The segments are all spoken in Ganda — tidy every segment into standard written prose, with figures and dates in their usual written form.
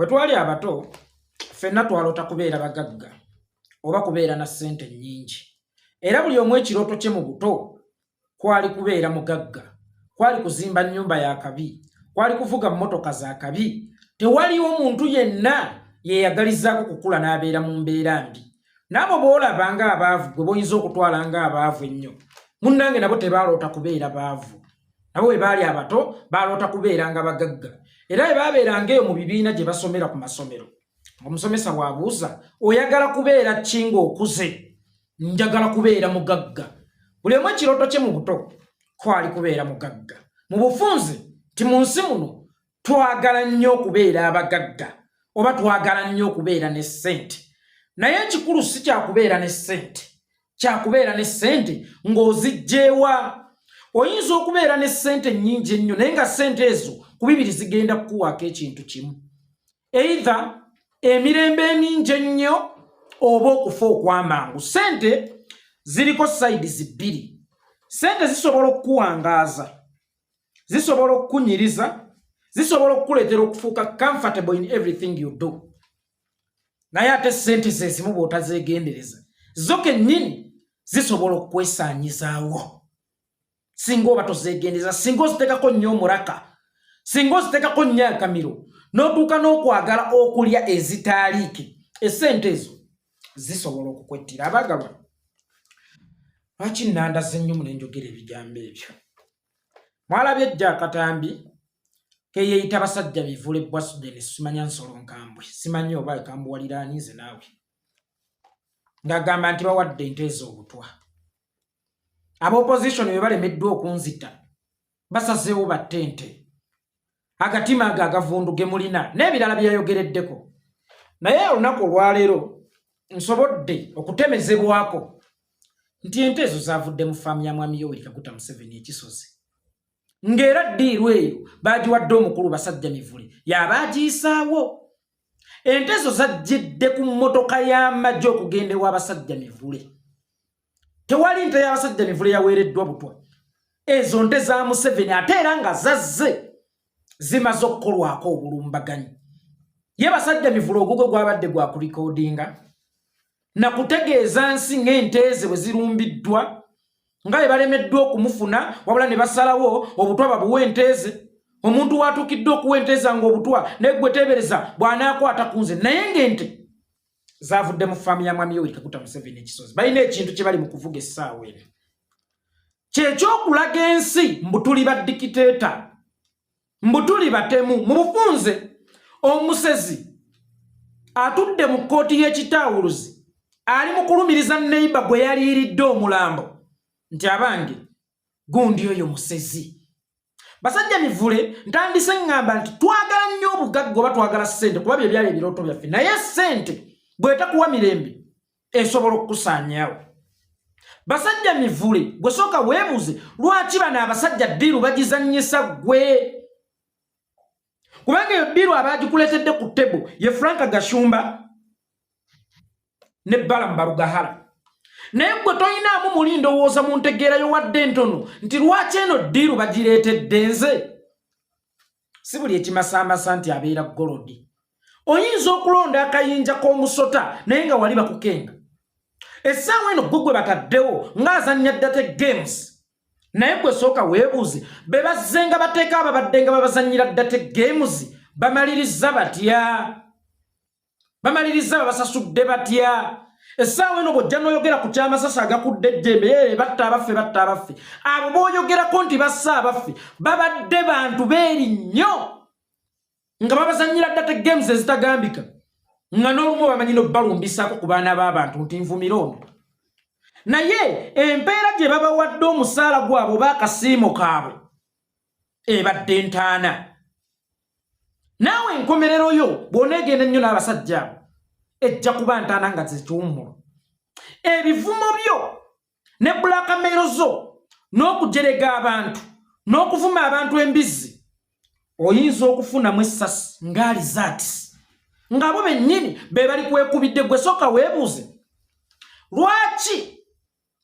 bwe twali abato ffenna twalota kubeera bagagga oba kubeera na ssente nnyingi era buli omu ekirooto kye mu buto kwali kubeera mugagga kwali kuzimba nnyumba ya kabi kwali kuvuga mmotoka za kabi tewaliwo muntu yenna yeyagalizaako kukula n'abeera mu mbeera mbi n'abo boolaba nga abaavu gwe boyinza okutwala nga abaavu ennyo munnange nabo tebaaloota kubeera baavu nabo bwe baali abato baaloota kubeera nga bagagga era bwe baabeeranga eyo mu bibiina gye basomera ku masomero omusomesa bw'abuuza oyagala kubeera ki ng'okuze njagala kubeera mugagga buli omu ekirooto kye mu buto kwali kubeera mugagga mu bufunze ti mu nsi muno twagala nnyo okubeera abagagga oba twagala nnyo okubeera ne ssente naye ekikulu si kyakubeera ne ssente kyakubeera ne ssente ng'ozigjeewa oyinza okubeera ne ssente nnyingi ennyo naye nga ssente ezo ku bibiri zigenda kukuwaako ekintu kimu either emirembe emingi ennyo oba okufa okw'amangu ssente ziriko sides bbiri ssente zisobola okukuwangaaza zisobola okukunyiriza zisobola okukuleetera okufuuka comfortable in everything you do naye ate ssente zezimu bw'otazeegendereza zo kennyini zisobola okukwesaanyizaawo singa oba tozeegendereza singa oziteekako nnyo omuraka singa oziteekako nnyo akamiro n'otuuka n'okwagala okulya ezitaaliike essente ezo zisobola okukwettira abaagalwa lwaki nnandaze nnyo mulenjogera ebigambo ebyo mwalabye ejja akatambi keyeeyita basajja bivule bwasudeni simanya nsolo nkambwe simanyi oba ekambuwaliraanize naawe ng'agamba nti bawadde ente ez'obutwa ab'opposition bwe balemeddwa okunzita basazeewo batte ente agatima ago agavundu ge mulina n'ebirala byeyayogereddeko naye olunaku olwaleero nsobodde okutemezebwako nti ente ezo zaavudde mu faamu ya mwami Yoweri Kaguta Museveni ekisozi ng'era ddiiru eyo baagiwadde omukulu basajja mivule y'abaagiyisaawo ente ezo zajjidde ku mmotoka y'amagye okugenda ew'abasajja mivule tewali nte y'abasajja mivule yaweereddwa butwa ezo nte za Museveni ate era nga zazze zimaze okukolwako obulumbaganyi ye basajja mivule ogugwe gwabadde gwa kulikodinga na kutegeeza nsi ng'ente eze bwe zirumbiddwa nga bwe balemeddwa okumufuna wabula ne basalawo obutwa babuwa ente eze omuntu watuukiddwa okuwa ente eza ng'obutwa naye gwe teebereza bw'anaakwata ku nze naye ng'ente zaavudde mu faamu ya mwami Yoweri Kaguta Museveni ekisozi balina ekintu kye bali mu kuvuga essaawa eno ky'ekyokulaga ensi mbu tuli badikiteeta mbu tuli batemu mu bufunze omusezi atudde mu kkooti y'ekitaawuluzi ali mu kulumiriza neiba gwe yaliiridde omulambo nti abange gundi oyo musezi basajja mivule ntandise ngamba nti twagala nnyo obugagga oba twagala ssente kuba bye byali ebirooto byaffe naye ssente bw'etakuwa mirembe esobola okukusaanyaawo basajja mivule gwe sooka weebuuze lwaki bano abasajja ddiiru bagizannyisa ggwe kubanga eyo ddiiru abaagikuleetedde ku ttebo ye Franka Gashumba ne Balamu Balugahala naye gwe toyinaamu muli ndowooza mu ntegeerayo wadde ntono nti lwaki eno ddiiru bagireetedde nze si buli ekimasaamasa nti abeera golodi oyinza okulonda akayinja k'omusota naye nga wali bakukenga essaawa eno gwe bataddewo ng'azannya date games naye gwe sooka weebuuze be bazze nga bateeka ababadde nga babazannyira date games bamaliriza batya bamaliriza babasasudde batya essaawa eno bw'ojja n'oyogera ku ky'amasasi agakudde ejjembe batta abaffe abo b'oyogerako nti bassa abaffe babadde bantu beeri nnyo nga babazannyira date games ezitagambika nga n'olumu bamanyi n'obbalumbisaako ku baana b'abantu nti nvumira ono naye empeera gye babawadde omusaala gwabwe oba akasiimo kaabwe ebadde ntaana naawe enkomerero yo bw'oneegenda ennyo n'abasajja abo ejja kuba ntaana nga zikiwummulo ebivumo byo ne blackmail zo n'okujerega abantu n'okuvuma abantu embizzi oyinza okufunamu essasi ng'ali zaati ng'abo bennyini be bali kwekubidde gwe sooka weebuuze lwaki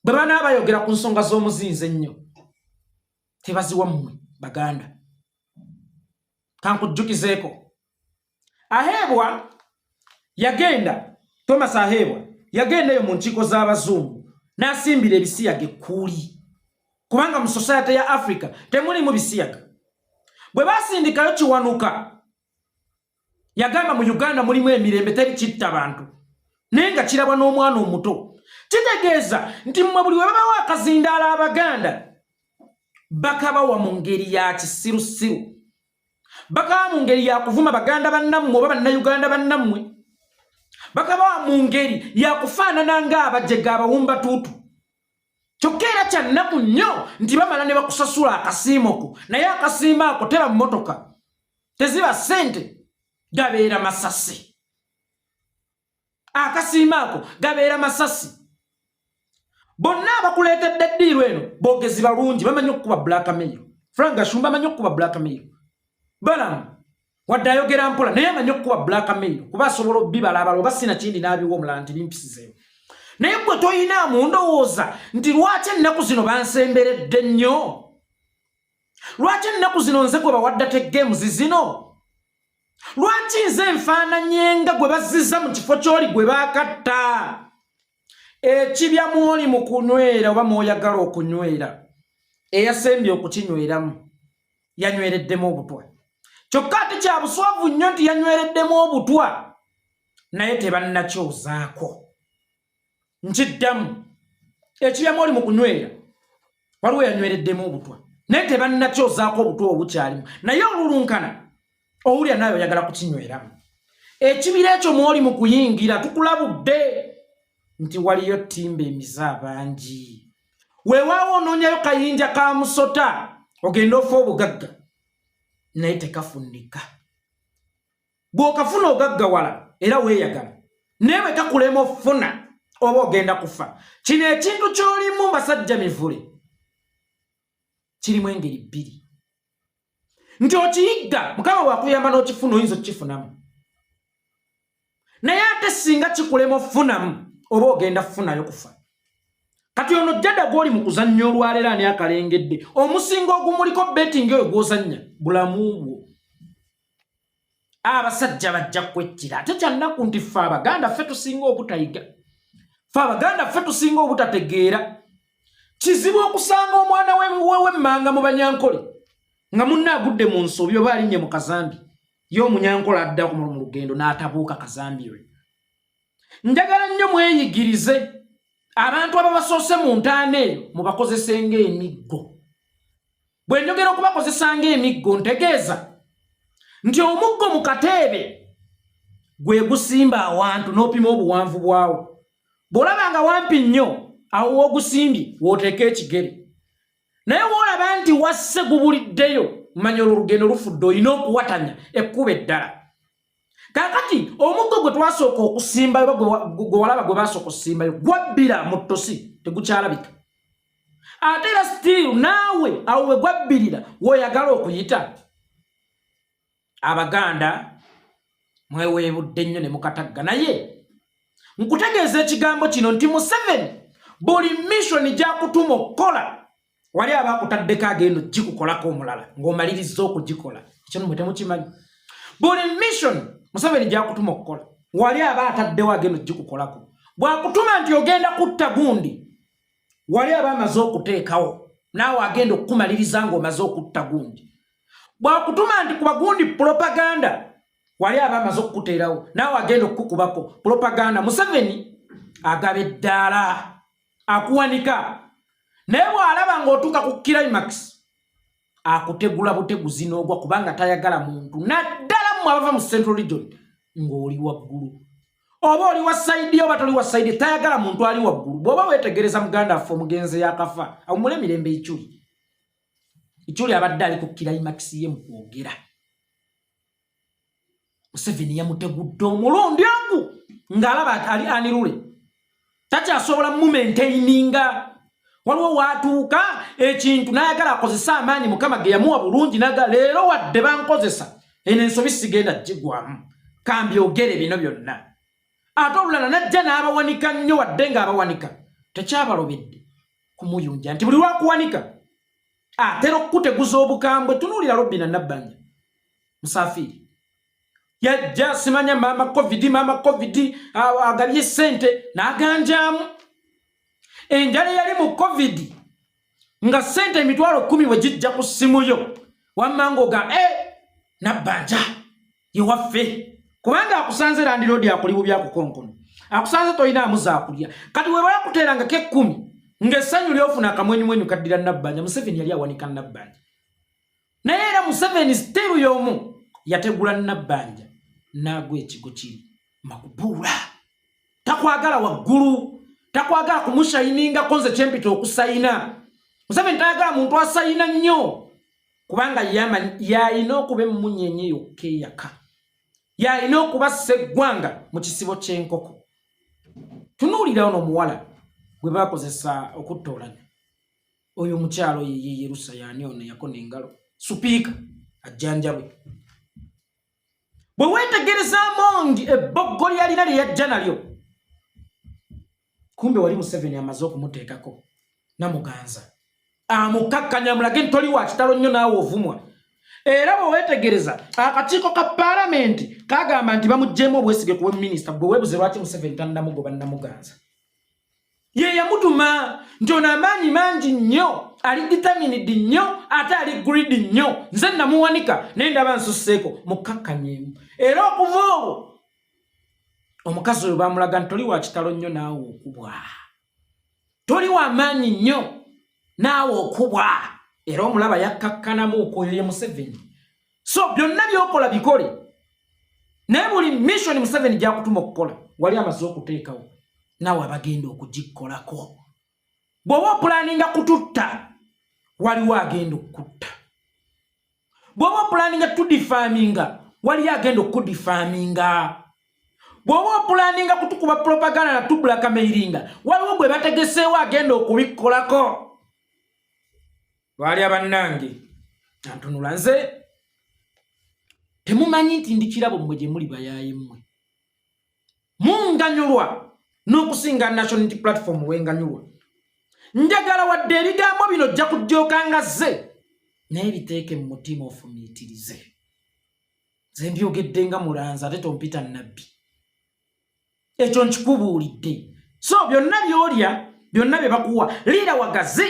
bwe banaabayogera ku nsonga z'omuzinzi ennyo tebaziwa mmwe baganda kankujjukizeeko Ahebwa yagenda Thomas Ahebwa yagenda yo mu nkiiko z'abazungu n'asimbira ebisiyaga ekkuli kubanga mu society ya Africa temulimu bisiyaga. Bwe basindikayo Kiwanuka yagamba mu Uganda mulimu emirembe teri kitta bantu naye nga kirabwa n'omwana omuto. Kitegeeza nti mmwe buli we babawo akazindaala Abaganda bakabawa mu ngeri ya kisirusiru, bakabawa mu ngeri ya kuvuma Baganda bannammwe oba Bannayuganda bannammwe, bakabawa mu ngeri ya kufaanana ng'abajega abawumba tuutu. Kyokka era kya nnaku nnyo nti bamala ne bakusasula akasiimo ko, naye akasiimo ako teba mmotoka, teziba ssente, gabeera masasi. Akasiimo ako gabeera masasi. Bonna abakuleetedde eddiiru eno boogezi balungi bamanyi okukuba blackmail. Frank Gashumba amanyi okukuba blackmail. Balamu wadde ayogera mpola naye amanyi okukuba blackmail kuba asobola obbibala abalo oba sina kindi n'abiwa omulala nti bimpisizeewo. Naye gwe toyinaamu ndowooza nti lwaki ennaku zino bansemberedde nnyo? Lwaki ennaku zino nze gwe bawaddate games zino? Lwaki nze nfaananye nga gwe bazizza mu kifo ky'oli gwe baakatta? Ekibya mwoli mu kunywera oba mwoyagala okunywera eyasembye okukinyweramu yanywereddemu obutwa. Kyokka ate kya buswavu nnyo nti yanywereddemu obutwa naye tebannakyozaako. Nkiddamu ekibya mwoli mu kunywera waliwo yanywereddemu obutwa naye tebannakyozaako obutwa obukyalimu, naye olulunkana owulya naye oyagala kukinyweramu. Ekibira ekyo mwoli mu kuyingira tukulabudde nti waliyo ttimba emiza abangi. Weewaawo onoonyayo kayinja ka musota ogenda ofa obugagga naye tekafundika. Bw'okafuna ogaggawala era weeyagala naye bwe kakulema ofuna oba ogenda kufa. Kino ekintu ky'olimu basajja mivule kirimu engeri bbiri nti okiyigga Mukama bw'akuyamba n'okifuna oyinza okukifunamu, naye ate singa kikulema ofunamu oba ogenda kufunayo kufa. Kati ono jjada gw'oli mu kuzannya olwaleero ani akalengedde omusinga ogumuliko betting oyo gw'ozannya bulamu bwo. Abasajja bajja kwekkira ate kyannaku nti ffe Abaganda ffe tusinga obutayiga, ffe Abaganda ffe tusinga obutategeera. Kizibu okusanga omwana w'emmanga mu Banyankole nga munne agudde mu nsobi oba alinnye mu kazambi ye Omunyankole adda mu lugendo n'atabuuka kazambi we. Njagala nnyo mweyigirize abantu ababasoose mu ntaana eyo mubakozese ng'emiggo. Bwe njogera okubakozesa ng'emiggo ntegeeza nti omuggo mu kateebe gwe gusimba awantu n'opima obuwanvu bwawo. Bw'olaba nga wampi nnyo awo w'ogusimbye w'oteeka ekigere, naye w'olaba nti wasse gubuliddeyo manya olugendo lufudde olina okuwatanya ekkuba eddala. Kakati omuggo gwe twasooka okusimbayo gwe walaba gwe basooka okusimbayo gwabbira mu ttosi tegukyalabika. Ate era still naawe awo we gwabbirira w'oyagala okuyita. Abaganda mweweebudde nnyo ne mukatagga, naye nkutegeeza ekigambo kino nti Museveni buli mission gy'akutuma okukola wali abaakutaddeko agenda gikukolako omulala ng'omaliriza okugikola. Ekyo mwe temukimanyi. Buli mission Museveni gy'akutuma okukola wali aba ataddewo agenda gikukolako. Bw'akutuma nti ogenda kutta gundi wali aba amaze okuteekawo naawe agenda okukumaliriza ng'omaze okutta gundi. Bw'akutuma nti kuba gundi propaganda wali aba amaze okukuteerawo naawe agenda okukukubako propaganda. Museveni agaba eddaala akuwanika, naye bw'alaba ng'otuuka ku climax akutegula buteguzi n'ogwa kubanga tayagala muntu naddala mu abava mu Central Region ng'oli waggulu oba oli wa saidi oba toli wa saidi tayagala muntu ali waggulu. Bw'oba weetegereza muganda affe omugenzi yakafa awumule emirembe Ichuli abadde ali ku climax ye mu kwogera. Museveni yamutegudde omulundi ogu ng'alaba ali anirule takyasobola mumentaininga. Waliwo watuuka ekintu n'ayagala akozesa amaanyi Mukama ge yamuwa bulungi naga leero wadde bankozesa eno ensobi sigenda gigwamu kambyogere bino byonna. Ate olulala najja n'abawanika nnyo wadde ng'abawanika tekyabalobedde kumuyunja nti buli lwakuwanika atera okukuteguza obukambwe. Tunuulira Robina Nabbanja Musafiri yajja simanya mama covid agabye sente naganjamu enjala yali mu covid nga sente emitwalo 10 wejijja ku simu yo wamango ga Nabbanja yewaffe kubanga akusanze Land Road akuli bubya kukonkono akusanze toyina amuza akulya kati we bakuteranga ke 10 ngesanyu lyofuna akamwenyu kaddira Nabbanja Museveni yali awanika Nabbanja naye era Museveni still yomu yategula Nabbanja nagwe ekigo kiri makubula takwagala waggulu takwagala kumushayininga konze kyempito okusayina Museveni tayagala muntu asayina nnyo kubanga yalina okuba munyenye yokke yaka yalina okuba seggwanga mu kisibo ky'enkoko tunuulira ono muwala gwe bakozesa okutoolana oyo mukyalo ye Yerusa yani ono yakona engalo supiika ajjanjabwe bwe weetegereza amongi ebboggo lyalina lye yajja nalyo kumbe wali Museveni amaze okumuteekako namuganza amukakkanya mulage ntoli wa kitalo nnyo naawe ovumwa era bwe weetegereza akakiiko ka paalamenti kagamba nti bamugjeemu obwesige kuwe minisita bwe weebuze lwaki Museveni tannamugoba namuganza ye yamutuma nti ono amaanyi mangi nnyo ali determined nnyo ate ali greedy nnyo nze namuwanika naye ndaba nsusseeko mukkakkanyeemu era okuva olwo omukazi oyo bamulaga nti toli wa kitalo nnyo naawe okubwa toli wa maanyi nnyo naawe okubwa era omulaba yakkakkanamu okwoyo ye Museveni so byonna byokola bikole naye buli mission Museveni gyakutuma okukola wali amaze okuteekawo naawe abagenda okugikkolako bw'oba opulaninga kututta waliwo agenda okutta bw'oba opulaninga tudifaminga waliyo agenda okudifaminga bw'oba opulaninga kutukuba propaganda na tubulakamairinga waliwo gwe bategeseewo agenda okubikkolako Wali abannange antunula nze temumanyi nti ndi kirabo mmwe gye muli bayaaye mmwe munganyulwa n'okusinga national unity platform wenganyulwa njagala wadde ebigambo bino jja kujjookanga zze naye biteeke mu mutima ofumiitirize nze mbyogedde nga mulanza ate tompita nnabbi ekyo nkikubuulidde so byonna by'olya byonna bye bakuwa liira wagazi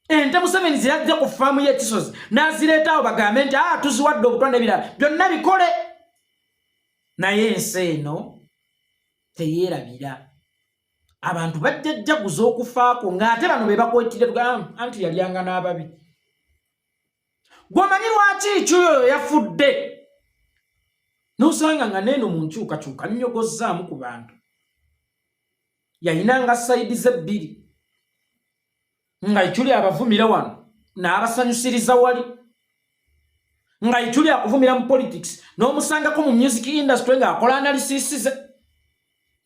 ente Museveni ziyajja ku faamu y'ekisozi n'azireetaawo bagambe nti tuziwadde obutonde ebirala byonna bikole naye ensi eno teyeerabira abantu bajjajjaguza okufaako ng'ate bano be bakwetire tugamba anti yalyanga n'ababi gw'omanyi lwaki ky'oyo yafudde n'osanga nga neeno mu nkyukakyuka nnyogozzaamu ku bantu yayinanga sayidi z'ebbiri nga ichuli abavumira wano n'abasanyusiriza wali nga ichuli akuvumira mu politics n'omusangako mu music industry nga akola analysis ze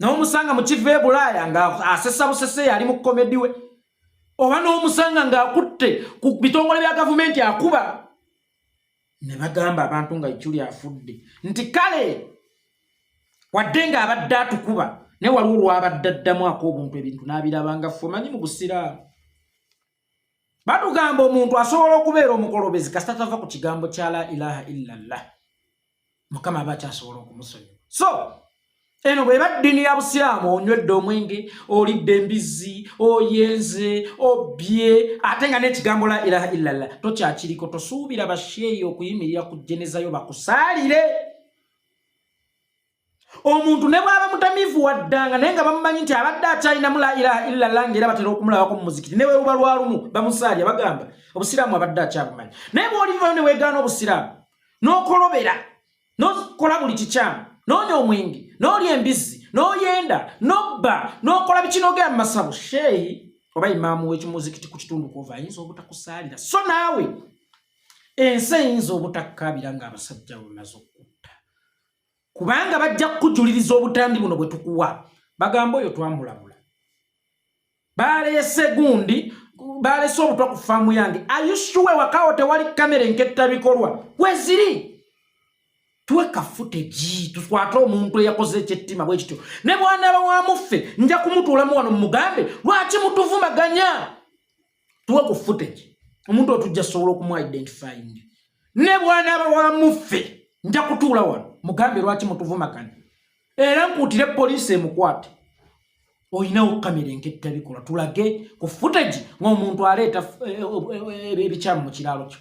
n'omusanga mu kive Bulaya nga asesa busese yali mu comedy we oba n'omusanga nga akutte ku bitongole bya government akuba ne bagamba abantu nga ichuli afudde nti kale wadde nga abadde atukuba ne waliwo lwabadde addamu ak'obuntu ebintu n'abirabanga ffe manyi mu busiraamu batugamba omuntu asobola okubeera omukolobezi kasita tava ku kigambo kya la ilaha illallah mukama aba kyasobola okumusonyiwa so eno bweba ddiini ya busiraamu onywedde omwenge olidde embizzi oyenze obbye ate nga n'ekigambo la ilaha illallah tokyakiriko tosuubira basheeyi okuyimirira ku jenezayo bakusaalire omuntu ne bwaba mutamiivu waddanga naye nga bamumanyi nti abadde akyalinamu la ilaha illallah ng'era batera okumulabako mu muzikiti ne weewuba lwalumu bamusaalya bagamba obusiraamu abadde akyabumanyi naye bw'olivayo ne weegaana obusiraamu n'okolobera n'okola buli kikyamu n'onywa omwenge n'olya embizzi n'oyenda n'obba n'okola bikinogera mu masabu sheeyi oba imaamu w'ekimuzikiti ku kitundu kwova ayinza obutakusaalira so naawe ensi eyinza obutakkaabira ng'abasajja bamaze okutta kubanga bajja kukujuliriza obutambi buno bwe tukuwa bagamba oyo twambulabula baleese gundi baleese obutwa ku faamu yange ayusuwe wakawo tewali kamera enketta bikolwa weziri tuweka footage tukwate omuntu eyakoze ekyettima bwe kityo ne bw'anaaba wamuffe nja kumutuulamu wano mugambe lwaki mutuvumaganya tuwe ku footage omuntu otujja sobola okumu identifying ne bw'anaaba wamuffe nja kutuula wano mugambe lwaki mutuvumagana era nkuutire poliisi emukwate oyinawo kamera enketta bikola tulage ku footage ng'omuntu aleeta ebikyamu mu kiraalo kyo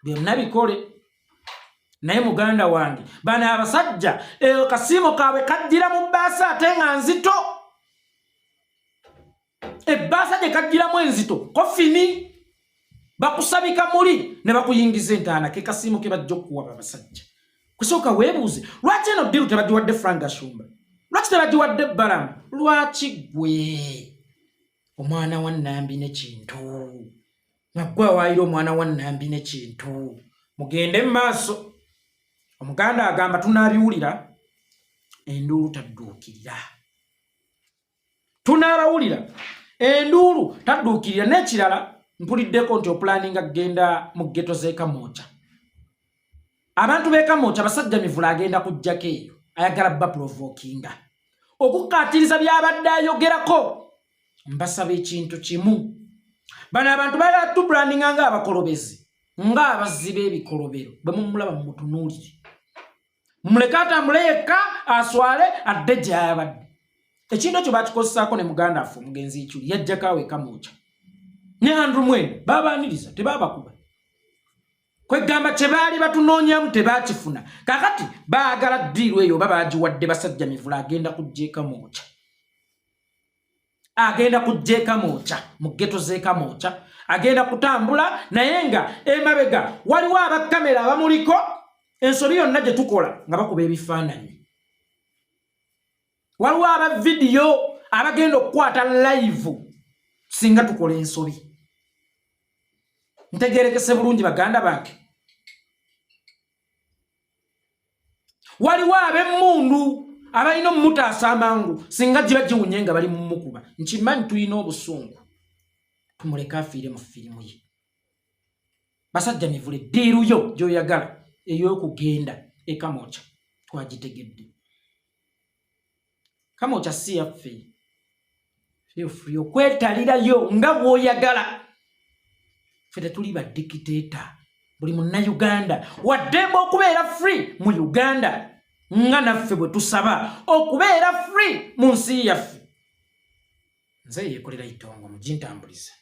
byonna bikole naye muganda wange bano abasajja kasiimo kaabwe kajjira mu bbaasa ate nga nzito ebbaasa gye kajjiramu enzito kofini bakusabika muli ne bakuyingiza entaana ke kasiimo ke bajja okuwaba abasajja kusooka weebuuze lwaki eno ddiru tebagiwadde Frank Gashumba lwaki tebagiwadde Balamu lwaki gwe omwana wa Nambi n'ekintu naggwe awaayira omwana wa Nambi n'ekintu mugende mu maaso omuganda agamba tunaabiwulira enduulu tadduukirira tunaabawulira enduulu tadduukirira n'ekirala mpuliddeko nti opulaninga kugenda mu ggeto z'Ekamooca abantu b'Ekamooca basajja mivula agenda kujjako eyo ayagala baprovokinga okukkaatiriza byabadde ayogerako mbasaba ekintu kimu bano abantu bayala tubrandinga ng'abakolobezi ng'abazzi b'ebikolobero bwe mumulaba mumutunuulire mumuleke atambule yekka aswale adde gy'ayabadde ekintu ekyo bakikozesaako ne muganda affe omugenzi Ichuli yajjako awo Ekamooca ne Andrew Mwene babaaniriza tebabakuba kwegamba kye baali batunoonyamu tebaakifuna kakati baagala ddiiru eyo oba baagiwadde basajja mivula agenda kujja Ekamooca agenda kujja Ekamooca mu ggeto z'Ekamooca agenda kutambula naye nga emabega waliwo abakamera abamuliko ensobi yonna gye tukola nga bakuba ebifaananyi waliwo abavidiyo abagenda okukwata live singa tukola ensobi ntegerekese bulungi baganda bange waliwo ab'emmundu abalina omumutaasa amangu singa giba giwunye nga bali mumukuba nkimanyi tulina obusungu tumuleke afiire mu firimu ye basajja mivule ddiiru yo gy'oyagala ey'okugenda Ekamooca twagitegedde Kamooca si yaffe feel free okwetalirayo nga bw'oyagala ffe tetuli badikiteeta buli munnayuganda waddembe okubeera free mu Uganda nga naffe bwe tusaba okubeera free mu nsi yaffe nze yeekolera itongo mugintambuliza